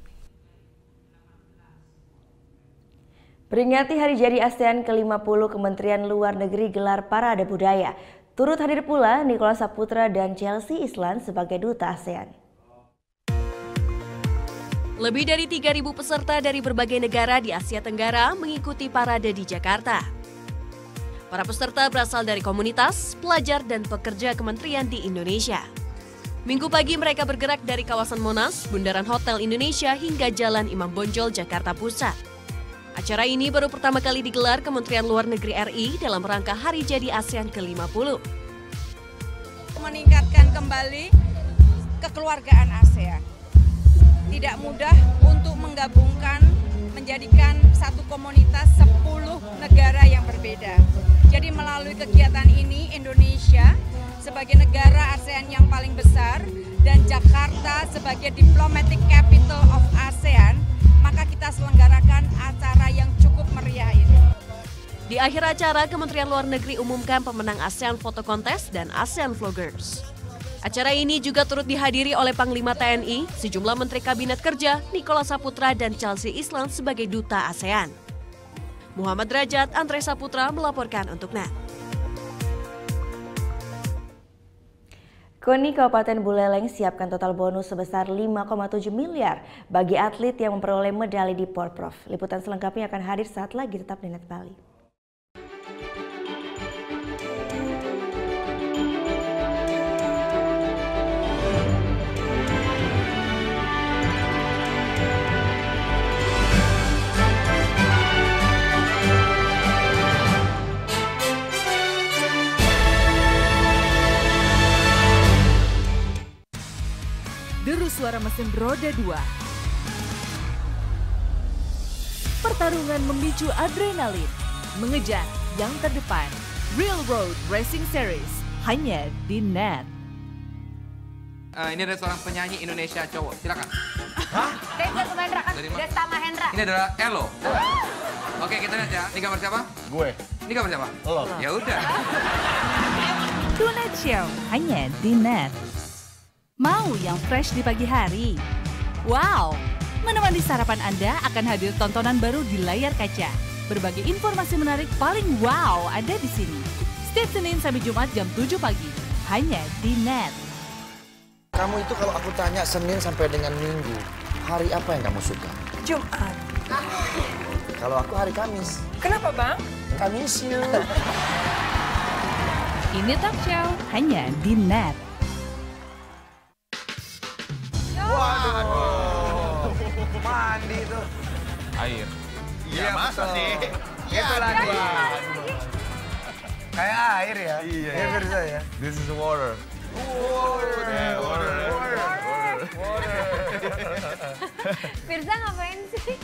S1: Peringati Hari Jadi ASEAN ke-50, Kementerian Luar Negeri gelar Parade Budaya. Turut hadir pula Nicholas Saputra dan Chelsea Islan sebagai Duta ASEAN.
S20: Lebih dari 3.000 peserta dari berbagai negara di Asia Tenggara mengikuti parade di Jakarta. Para peserta berasal dari komunitas, pelajar, dan pekerja kementerian di Indonesia. Minggu pagi mereka bergerak dari kawasan Monas, Bundaran Hotel Indonesia hingga Jalan Imam Bonjol, Jakarta Pusat. Acara ini baru pertama kali digelar Kementerian Luar Negeri RI dalam rangka Hari Jadi ASEAN ke-50.
S11: Meningkatkan kembali kekeluargaan ASEAN. Tidak mudah untuk menggabungkan, menjadikan satu komunitas 10 negara yang berbeda. Jadi melalui kegiatan ini Indonesia sebagai negara ASEAN yang paling besar dan Jakarta sebagai diplomatic capital of ASEAN, maka kita selenggarakan acara yang cukup meriah ini.
S20: Di akhir acara, Kementerian Luar Negeri umumkan pemenang ASEAN Photo Contest dan ASEAN Vloggers. Acara ini juga turut dihadiri oleh Panglima TNI, sejumlah Menteri Kabinet Kerja, Nicholas Saputra dan Chelsea Island sebagai Duta ASEAN. Muhammad Derajat, Andre Saputra melaporkan untuk NET.
S1: KONI Kabupaten Buleleng siapkan total bonus sebesar 5,7 miliar bagi atlet yang memperoleh medali di Porprov. Liputan selengkapnya akan hadir saat lagi, tetap di NET Bali.
S12: Deru suara mesin roda 2. Pertarungan memicu adrenalin, mengejar yang terdepan. Real Road Racing Series hanya di NET.
S8: Ini ada seorang penyanyi Indonesia cowok, silakan.
S7: Desta Mahendra kan? Desta Mahendra.
S8: Ini adalah Elo. Oke, kita lihat ya. Ini gambar siapa?
S10: Gue.
S8: Ini gambar siapa?
S10: Lo.
S8: Ya udah.
S12: Tonight Show hanya di NET. Mau yang fresh di pagi hari? Wow! Menemani sarapan Anda akan hadir tontonan baru di layar kaca. Berbagai informasi menarik paling wow ada di sini. Setiap Senin sampai Jumat jam 7 pagi. Hanya di NET.
S21: Kamu itu kalau aku tanya Senin sampai dengan Minggu, hari apa yang kamu suka?
S7: Jumat.
S21: Kalau aku hari Kamis.
S7: Kenapa, Bang?
S21: Kamis you.
S12: Ini Talk Show hanya di NET.
S13: Waduh, mandi tuh.
S3: Air.
S13: Iya, masa
S3: betul.
S13: sih?
S3: Iya,
S13: Itu lagi.
S3: betul.
S13: Kayak air ya? Iya. Ya, Firza ya?
S3: This is water.
S13: Water.
S7: Firza ngapain sih?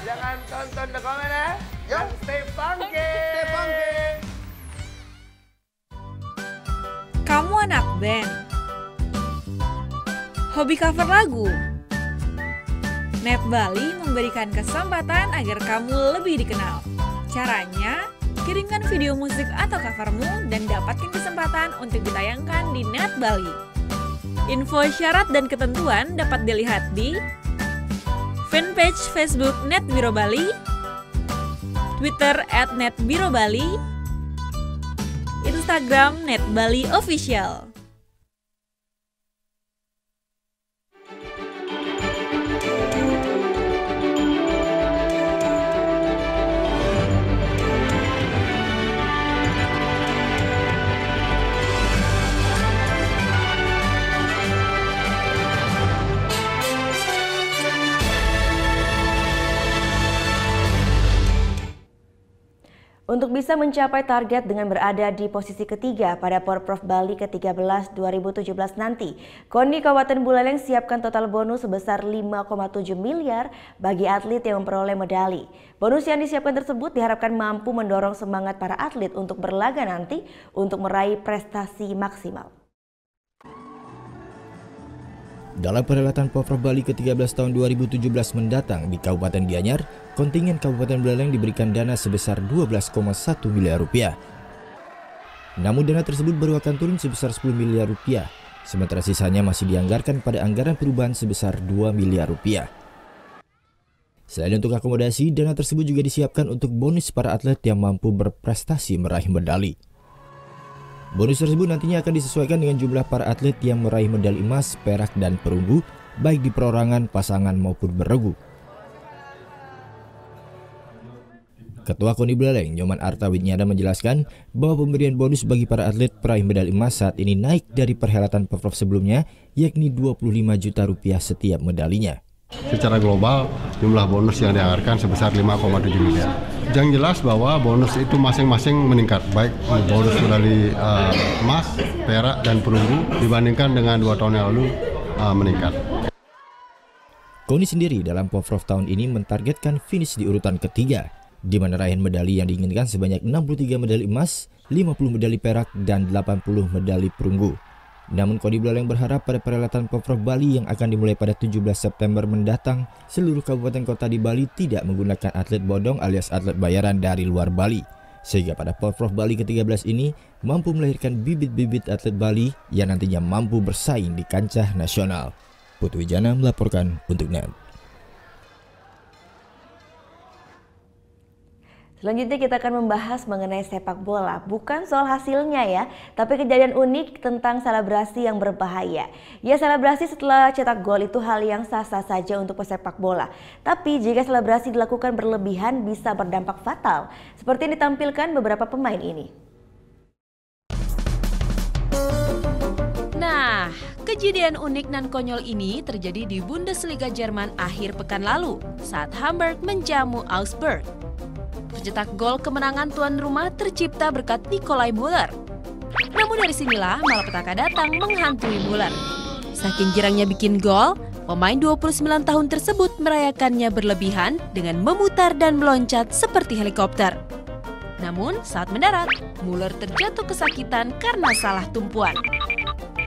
S13: Jangan tonton The Comment ya. Yang stay funky. Stay funky.
S18: Kamu anak band? Hobi cover lagu? NET Bali memberikan kesempatan agar kamu lebih dikenal. Caranya, kirimkan video musik atau covermu dan dapatkan kesempatan untuk ditayangkan di NET Bali. Info syarat dan ketentuan dapat dilihat di fanpage Facebook NET Biro Bali, Twitter @NETBiroBali, Instagram NET Bali Official.
S1: Untuk bisa mencapai target dengan berada di posisi ketiga pada Porprov Bali ke-13 2017 nanti, KONI Kabupaten Buleleng siapkan total bonus sebesar 5,7 miliar bagi atlet yang memperoleh medali. Bonus yang disiapkan tersebut diharapkan mampu mendorong semangat para atlet untuk berlaga nanti untuk meraih prestasi maksimal.
S22: Dalam perhelatan Porprov Bali ke-13 tahun 2017 mendatang di Kabupaten Gianyar, kontingen Kabupaten Buleleng diberikan dana sebesar 12,1 miliar rupiah. Namun dana tersebut baru akan turun sebesar 10 miliar rupiah, sementara sisanya masih dianggarkan pada anggaran perubahan sebesar 2 miliar rupiah. Selain untuk akomodasi, dana tersebut juga disiapkan untuk bonus para atlet yang mampu berprestasi meraih medali. Bonus tersebut nantinya akan disesuaikan dengan jumlah para atlet yang meraih medali emas, perak, dan perunggu, baik di perorangan, pasangan, maupun beregu. Ketua KONI Buleleng, Nyoman Arta Widnyana menjelaskan bahwa pemberian bonus bagi para atlet peraih medali emas saat ini naik dari perhelatan Pemprov sebelumnya, yakni Rp25 juta setiap medalinya.
S5: Secara global, jumlah bonus yang dianggarkan sebesar 5,7 miliar. Yang jelas bahwa bonus itu masing-masing meningkat, baik bonus medali emas, perak, dan perunggu dibandingkan dengan 2 tahun yang lalu meningkat.
S22: KONI sendiri dalam Pemprov tahun ini mentargetkan finish di urutan ketiga, di mana raihan medali yang diinginkan sebanyak 63 medali emas, 50 medali perak, dan 80 medali perunggu. Namun KONI Buleleng berharap pada perhelatan Pemprov Bali yang akan dimulai pada 17 September mendatang, seluruh kabupaten kota di Bali tidak menggunakan atlet bodong alias atlet bayaran dari luar Bali. Sehingga pada Pemprov Bali ke-13 ini mampu melahirkan bibit-bibit atlet Bali yang nantinya mampu bersaing di kancah nasional. Putu Wijana melaporkan untuk NET.
S1: Selanjutnya kita akan membahas mengenai sepak bola. Bukan soal hasilnya ya, tapi kejadian unik tentang selebrasi yang berbahaya. Ya, selebrasi setelah cetak gol itu hal yang sah-sah saja untuk pesepak bola. Tapi jika selebrasi dilakukan berlebihan bisa berdampak fatal. Seperti yang ditampilkan beberapa pemain ini.
S20: Nah, kejadian unik dan konyol ini terjadi di Bundesliga Jerman akhir pekan lalu saat Hamburg menjamu Augsburg. Pencetak gol kemenangan tuan rumah tercipta berkat Nikolai Müller. Namun dari sinilah malapetaka datang menghantui Müller. Saking girangnya bikin gol, pemain 29 tahun tersebut merayakannya berlebihan dengan memutar dan meloncat seperti helikopter. Namun saat mendarat, Müller terjatuh kesakitan karena salah tumpuan.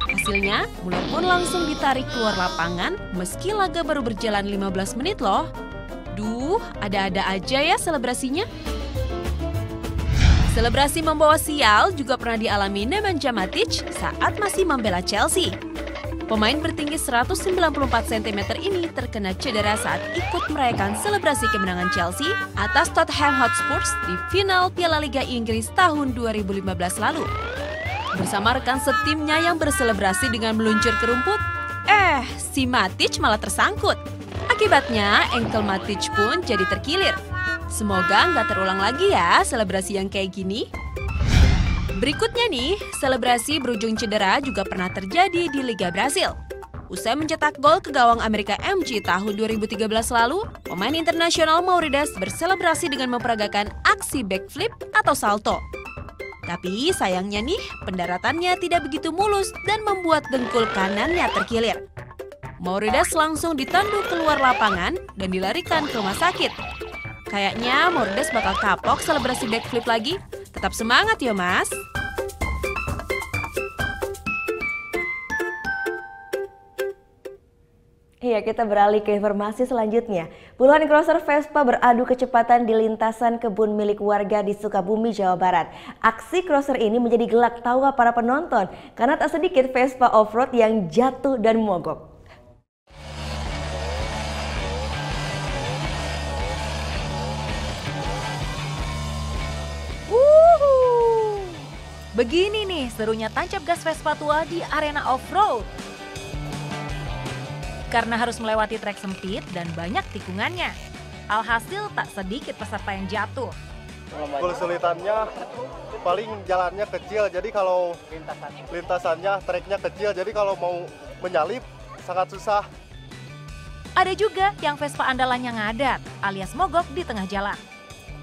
S20: Hasilnya, Müller pun langsung ditarik keluar lapangan meski laga baru berjalan 15 menit loh. Duh, ada-ada aja ya selebrasinya. Selebrasi membawa sial juga pernah dialami Nemanja Matic saat masih membela Chelsea. Pemain bertinggi 194 cm ini terkena cedera saat ikut merayakan selebrasi kemenangan Chelsea atas Tottenham Hotspur di final Piala Liga Inggris tahun 2015 lalu. Bersama rekan setimnya yang berselebrasi dengan meluncur ke rumput, si Matic malah tersangkut. Akibatnya, engkel Matic pun jadi terkilir. Semoga nggak terulang lagi ya selebrasi yang kayak gini. Berikutnya nih, selebrasi berujung cedera juga pernah terjadi di Liga Brasil. Usai mencetak gol ke gawang Amerika MG tahun 2013 lalu, pemain internasional Mauritius berselebrasi dengan memperagakan aksi backflip atau salto. Tapi sayangnya nih, pendaratannya tidak begitu mulus dan membuat dengkul kanannya terkilir. Mauritius langsung ditanduk keluar lapangan dan dilarikan ke rumah sakit. Kayaknya Mauritius bakal kapok selebrasi backflip lagi. Tetap semangat ya mas!
S1: Iya, kita beralih ke informasi selanjutnya. Puluhan crosser Vespa beradu kecepatan di lintasan kebun milik warga di Sukabumi, Jawa Barat. Aksi crosser ini menjadi gelak tawa para penonton karena tak sedikit Vespa off-road yang jatuh dan mogok.
S12: Begini nih serunya tancap gas Vespa tua di arena off-road. Karena harus melewati trek sempit dan banyak tikungannya. Alhasil tak sedikit peserta yang jatuh.
S14: Kesulitannya paling jalannya kecil, jadi kalau lintasannya treknya kecil, jadi kalau mau menyalip sangat susah.
S12: Ada juga yang Vespa andalannya ngadat alias mogok di tengah jalan.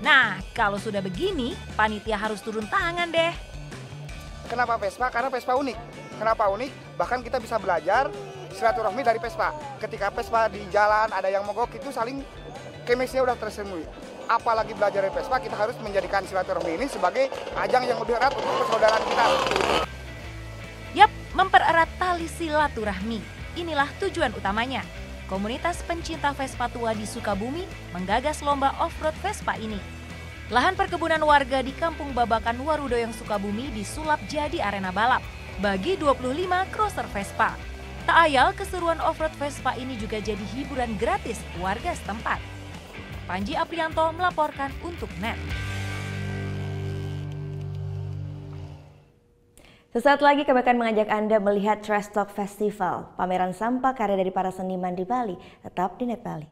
S12: Nah, kalau sudah begini, panitia harus turun tangan deh.
S23: Kenapa Vespa? Karena Vespa unik. Kenapa unik? Bahkan kita bisa belajar silaturahmi dari Vespa. Ketika Vespa di jalan ada yang mogok itu saling chemistry udah tersembuh. Apalagi belajar dari Vespa, kita harus menjadikan silaturahmi ini sebagai ajang yang lebih erat untuk persaudaraan kita.
S12: Yap, mempererat tali silaturahmi. Inilah tujuan utamanya. Komunitas pencinta Vespa tua di Sukabumi menggagas lomba off-road Vespa ini. Lahan perkebunan warga di Kampung Babakan Warudoyong Sukabumi disulap jadi arena balap bagi 25 crosser Vespa. Tak ayal keseruan off-road Vespa ini juga jadi hiburan gratis warga setempat. Panji Aprianto melaporkan untuk NET.
S1: Sesaat lagi kami akan mengajak Anda melihat Trash Talk Festival, pameran sampah karya dari para seniman di Bali. Tetap di NET Bali.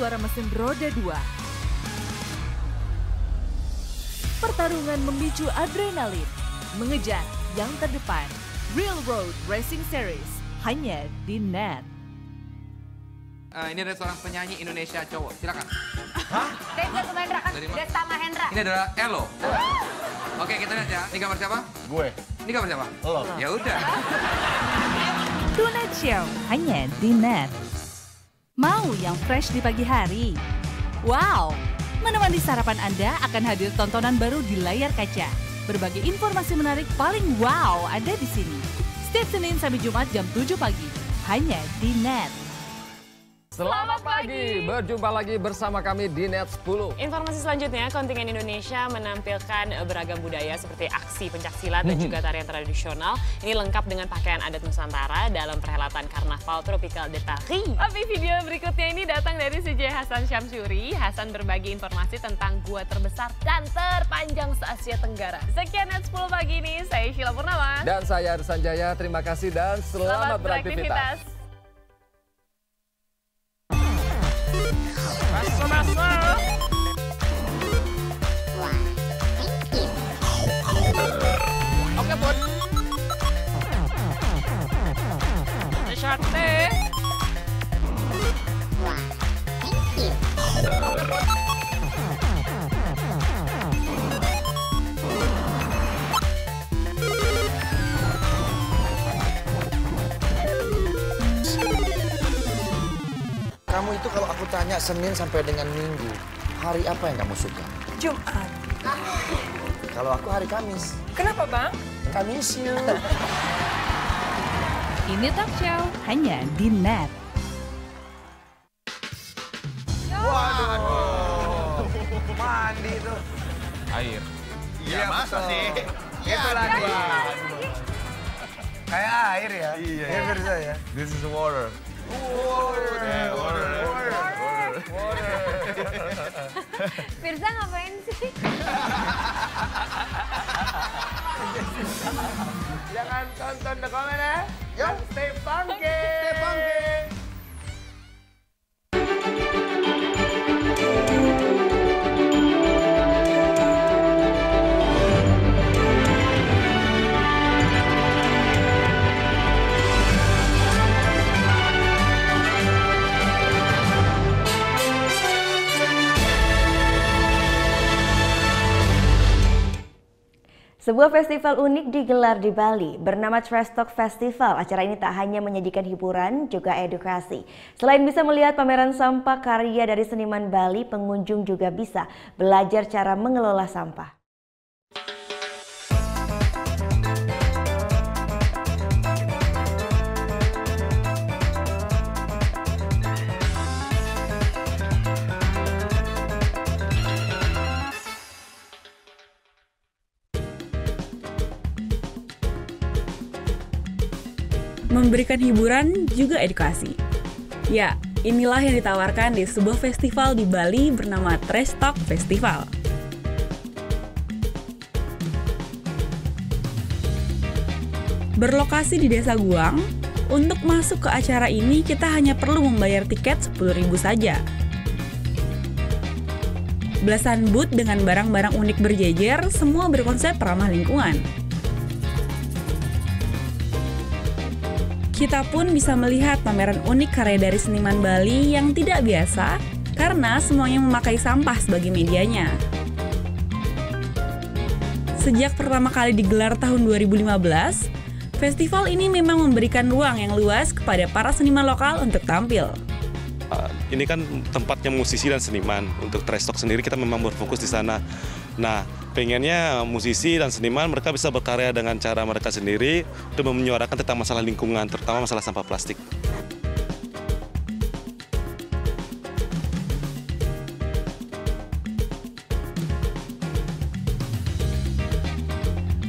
S12: suara mesin roda 2. Pertarungan memicu adrenalin, mengejar yang terdepan. Real Road Racing Series, hanya di NET.
S8: Ini ada seorang penyanyi Indonesia cowok, silakan.
S7: Reza Sumendra kan Desta Mahendra.
S8: Ini adalah Elo. Oke, kita lihat ya. Ini gambar siapa?
S14: Gue.
S8: Ini gambar siapa?
S14: Lo.
S8: Ya udah.
S12: Tonight Show, hanya di NET. Mau yang fresh di pagi hari? Wow, menemani sarapan Anda akan hadir tontonan baru di layar kaca. Berbagai informasi menarik paling wow ada di sini. Setiap Senin sampai Jumat jam 7 pagi, hanya di NET.
S6: Selamat pagi, berjumpa lagi bersama kami di NET 10.
S9: Informasi selanjutnya, kontingen Indonesia menampilkan beragam budaya seperti aksi pencaksilat dan juga tarian tradisional. Ini lengkap dengan pakaian adat Nusantara dalam perhelatan Karnaval Tropical de Paris. Tapi video berikutnya ini datang dari CJ Hasan Syamsuri. Hasan berbagi informasi tentang gua terbesar dan terpanjang se-Asia Tenggara. Sekian NET 10 pagi ini, saya Sheila Purnama.
S6: Dan saya Arsan Jaya, terima kasih dan selamat beraktivitas.
S9: Masuk. Oke, Bun. Sate.
S21: Kamu itu kalau aku tanya Senin sampai dengan Minggu, hari apa yang kamu suka?
S7: Jumat.
S21: Kalau aku hari Kamis.
S7: Kenapa, Bang?
S21: Kamis yuk.
S12: Ini Talk Show, hanya di NET.
S8: Waduh. Mandi tuh. Air.
S3: Iya, masa sih?
S8: Itu lagi. Kayak air ya?
S3: Iya.
S8: Ya, Firza ya.
S3: This is water. Water.
S7: Firza ngapain sih?
S8: Jangan tonton the comment ya. Dan stay funky. Stay funky.
S1: Sebuah festival unik digelar di Bali bernama Trash Talk Festival. Acara ini tak hanya menyajikan hiburan, juga edukasi. Selain bisa melihat pameran sampah karya dari seniman Bali, pengunjung juga bisa belajar cara mengelola sampah.
S9: Memberikan hiburan juga edukasi. Ya, inilah yang ditawarkan di sebuah festival di Bali bernama Trash Talk Festival. Berlokasi di Desa Guang, untuk masuk ke acara ini kita hanya perlu membayar tiket 10.000 saja. Belasan booth dengan barang-barang unik berjejer, semua berkonsep ramah lingkungan. Kita pun bisa melihat pameran unik karya dari seniman Bali yang tidak biasa karena semuanya memakai sampah sebagai medianya. Sejak pertama kali digelar tahun 2015, festival ini memang memberikan ruang yang luas kepada para seniman lokal untuk tampil.
S15: Ini kan tempatnya musisi dan seniman. Untuk Trash Talk sendiri kita memang berfokus di sana. Nah, pengennya musisi dan seniman mereka bisa berkarya dengan cara mereka sendiri untuk menyuarakan tentang masalah lingkungan, terutama masalah sampah plastik.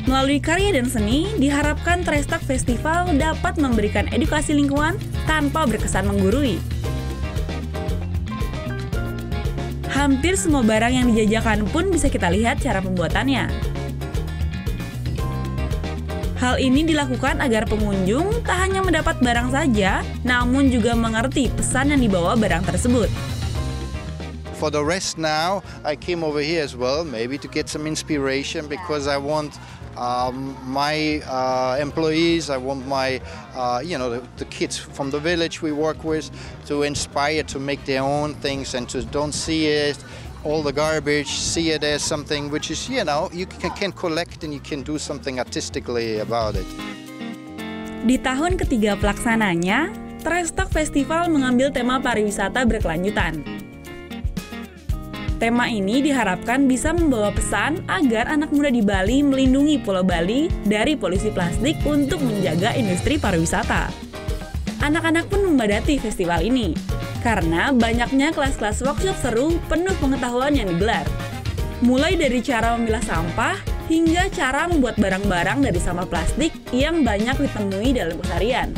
S9: Melalui karya dan seni, diharapkan Trash Talk Festival dapat memberikan edukasi lingkungan tanpa berkesan menggurui. Hampir semua barang yang dijajakan pun bisa kita lihat cara pembuatannya. Hal ini dilakukan agar pengunjung tak hanya mendapat barang saja, namun juga mengerti pesan yang dibawa barang tersebut.
S2: For the rest now, I came over here as well, maybe to get some inspiration because I want my employees, I want my, the kids from the village we work with to inspire to make their own things and to don't see it, all the garbage, see it as something which is, you can collect and you can do something artistically about it.
S16: Di tahun ketiga pelaksananya, Trash Talk Festival mengambil tema pariwisata berkelanjutan. Tema ini diharapkan bisa membawa pesan agar anak muda di Bali melindungi Pulau Bali dari polusi plastik untuk menjaga industri pariwisata. Anak-anak pun membadati festival ini, karena banyaknya kelas-kelas workshop seru penuh pengetahuan yang digelar. Mulai dari cara memilah sampah, hingga cara membuat barang-barang dari sampah plastik yang banyak ditemui dalam keseharian.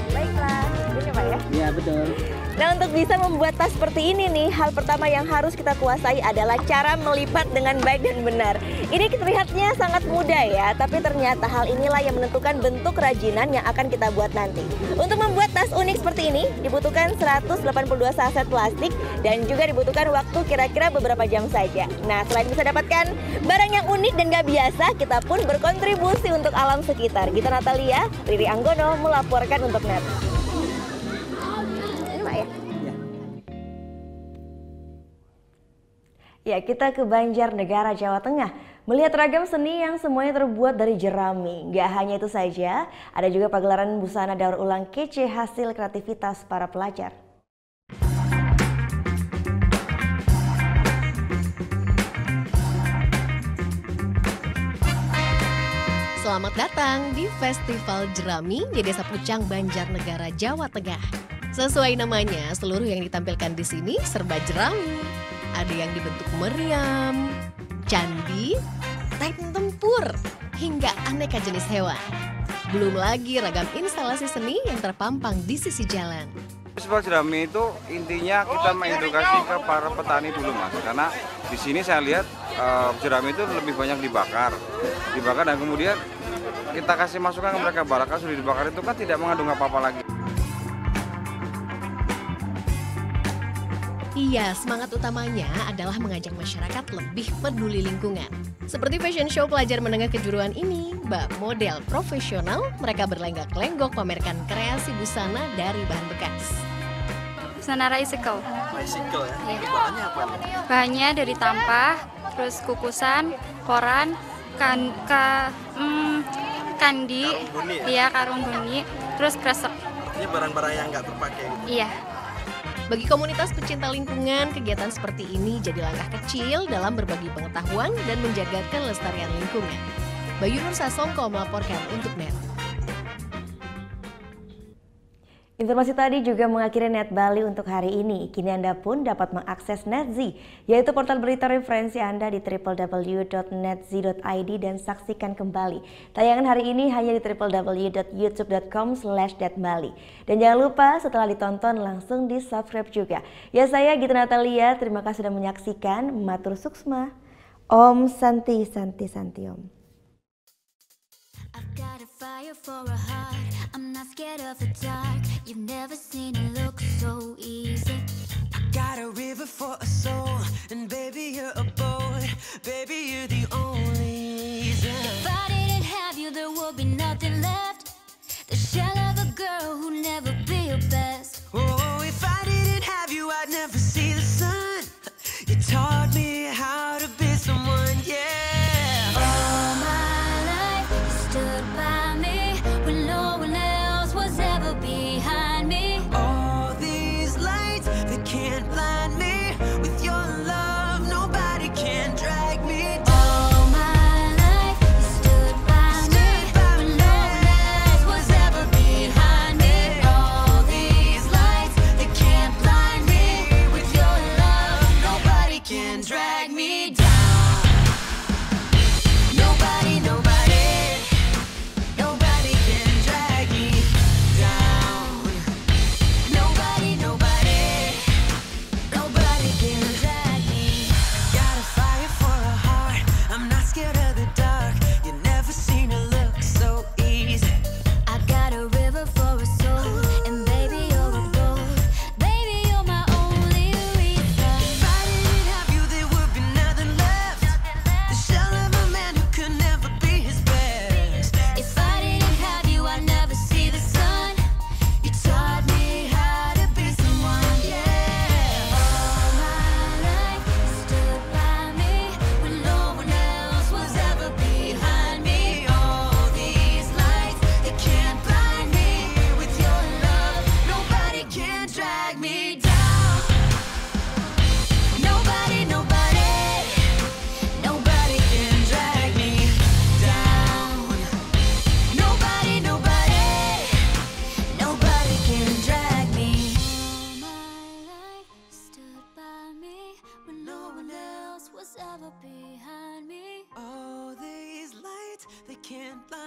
S1: Baiklah, ini Pak ya?
S17: Iya, betul.
S1: Nah, untuk bisa membuat tas seperti ini nih, hal pertama yang harus kita kuasai adalah cara melipat dengan baik dan benar. Ini terlihatnya sangat mudah ya, tapi ternyata hal inilah yang menentukan bentuk kerajinan yang akan kita buat nanti. Untuk membuat tas unik seperti ini, dibutuhkan 182 saset plastik dan juga dibutuhkan waktu kira-kira beberapa jam saja. Nah, selain bisa dapatkan barang yang unik dan gak biasa, kita pun berkontribusi untuk alam sekitar. Gita Natalia, Riri Anggono melaporkan untuk NET. Ya, kita ke Banjarnegara, Jawa Tengah. Melihat ragam seni yang semuanya terbuat dari jerami. Gak hanya itu saja, ada juga pagelaran busana daur ulang kece hasil kreativitas para pelajar.
S20: Selamat datang di Festival Jerami di Desa Pucang, Banjarnegara, Jawa Tengah. Sesuai namanya, seluruh yang ditampilkan di sini serba jerami. Ada yang dibentuk meriam, candi, tank tempur, hingga aneka jenis hewan. Belum lagi ragam instalasi seni yang terpampang di sisi jalan.
S24: Festival Jerami itu intinya kita mengedukasi ke para petani dulu Mas, karena di sini saya lihat jerami itu lebih banyak dibakar dan kemudian kita kasih masukan ke mereka, barangkali sudah dibakar itu kan tidak mengandung apa-apa lagi.
S20: Iya, semangat utamanya adalah mengajak masyarakat lebih peduli lingkungan. Seperti fashion show pelajar menengah kejuruan ini, bak model profesional, mereka berlenggak-lenggok pamerkan kreasi busana dari bahan bekas.
S25: Busana Ricycle.
S17: Ricycle ya?
S25: Iya.
S17: Bahannya apa?
S25: Bahannya dari tampah, terus kukusan, koran, kandi, karung guni, terus kresek.
S17: Ini barang-barang yang nggak terpakai gitu?
S25: Iya.
S20: Bagi komunitas pecinta lingkungan, kegiatan seperti ini jadi langkah kecil dalam berbagi pengetahuan dan menjaga kelestarian lingkungan. Bayu Nur Sasongko melaporkan untuk NET.
S1: Informasi tadi juga mengakhiri NET Bali untuk hari ini. Kini Anda pun dapat mengakses NetZ, yaitu portal berita referensi Anda di www.netz.id dan saksikan kembali. Tayangan hari ini hanya di www.youtube.com/netbali. Dan jangan lupa setelah ditonton langsung di subscribe juga. Ya, saya Gita Natalia, terima kasih sudah menyaksikan. Matur suksma. Om Santi Santi Santi Om.
S26: For a heart, I'm not scared of the dark. You've never seen it look so easy.
S27: I got a river for a soul, and baby you're a boat. Baby you're the only reason.
S26: If I didn't have you, there would be nothing left. The shell of a girl who'll never be your best.
S27: Oh, if I didn't have you, I'd never see the sun. You taught me how to be someone, yeah.
S26: All my life you stood by me when no one else was ever behind me.
S27: All these lights, they can't blind me. With your love, nobody can drag me down.
S26: All my life you stood by me when no one ever behind me.
S27: All these lights, they can't light